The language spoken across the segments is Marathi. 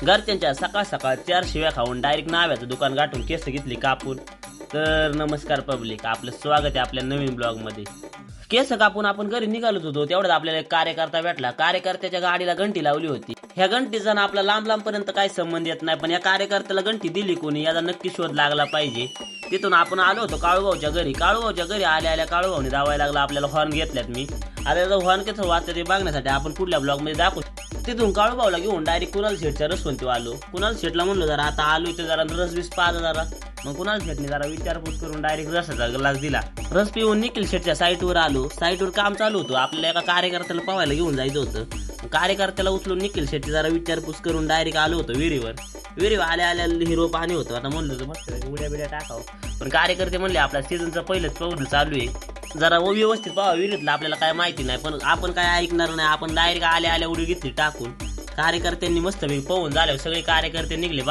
घरच्यांच्या सकाळ सकाळ 4 शिव्या खाऊन डायरेक्ट नाव्याचं दुकान गाठून केस घेतली कापून. तर नमस्कार पब्लिक, आपलं स्वागत आहे आपल्या नवीन ब्लॉगमध्ये. केस कापून आपण घरी निघालोच होतो, तेवढ्यात आपल्याला एक कार्यकर्ता भेटला. कार्यकर्त्याच्या गाडीला घंटी लावली होती. ह्या घंटीचा ना आपला लांब लांबपर्यंत काही संबंध येत नाही, पण या कार्यकर्त्याला घंटी दिली कोणी याचा नक्की शोध लागला पाहिजे. तिथून आपण आलो होतो काळूभाऊच्या घरी. काळूभाऊच्या घरी आल्या काळूभाऊने दावायला लागला आपल्याला हॉर्न घेतल्यात. मी आता त्याचा हॉर्न कसं वाजतं ते बघण्यासाठी आपण पुढल्या ब्लॉगमध्ये दाखवू. तिथून काळूभाऊला घेऊन डायरेक्ट कुणाल शेठच्या रसवंती आलो. कुणाल शेठला म्हणलो जरा आता आलो तर जरा रस बीस पाजा जरा. मग कुणाल शेठने जरा विचारपूस करून डायरेक्ट रसाचा ग्लास दिला. रस पिऊन निखिल शेठच्या साईटवर आलो. साईटवर काम चालू होतं, आपल्याला एका कार्यकर्त्याला पाहायला घेऊन जायचं होतं. कार्यकर्त्याला उचलून निखिल शेठची जरा विचारपूस करून डायरेक्ट आलो होतो विहिरीवर. विहिरीवर आल्या हिरो पाणी होतं. आता म्हणलं तर मस्त उड्या बिड्या टाकावं, पण कार्यकर्ते म्हणले आपल्या सीझनचं पहिलंच पाऊल चालू आहे, जरा व्यवस्थित पाहावं विहिरीतलं, आपल्याला काय माहिती नाही. पण आपण काय ऐकणार नाही, आपण डायरेक्ट आल्या उडी घेतली टाकून. कार्यकर्त्यांनी मस्तपैकी पोहून झाल्यावर सगळे कार्यकर्ते निघले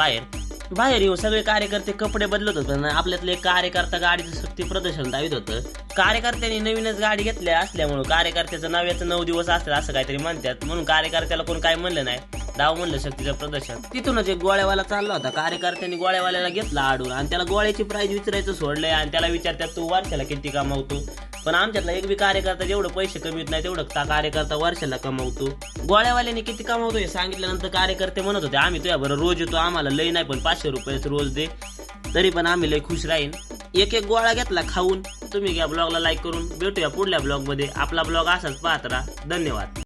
बाहेर येऊन सगळे कार्यकर्ते कपडे बदलत होते. आपल्यातले एक कार्यकर्ता गाडीचं शक्ती प्रदर्शन दावित होतं. कार्यकर्त्यांनी नवीनच गाडी घेतल्या असल्यामुळे कार्यकर्त्याचं नव्याचं 9 दिवस असतात असं काहीतरी म्हणतात, म्हणून कार्यकर्त्याला कोण काय म्हणलं नाही, डाव म्हणलं शक्तीचं प्रदर्शन. तिथूनच एक गोळ्यावाला चालला होता. कार्यकर्त्यांनी गोळ्यावाल्याला घेतला आडून आणि त्याला गोळ्याची प्राइस विचारायचं सोडलंय आणि त्याला विचारतात तू वर्षाला किती कमावतो. पण आमच्यातला एक बी कार्यकर्ता जेवढं पैसे कमीत नाही तेवढं कार्यकर्ता वर्षाला कमावतो. गोळ्यावाल्याने किती कमावतो हे सांगितल्यानंतर कार्यकर्ते म्हणत होते आम्ही तुझ्या बरोबर रोज येतो, आम्हाला लई नाही पण 500 रुपयाच रोज दे, तरी पण आम्ही लई खुश राहीन. एक गोळा घेतला खाऊन. तुम्ही घ्या ब्लॉगला लाईक करून. भेटूया पुढल्या ब्लॉगमध्ये. आपला ब्लॉग असाच पाहत राहा. धन्यवाद.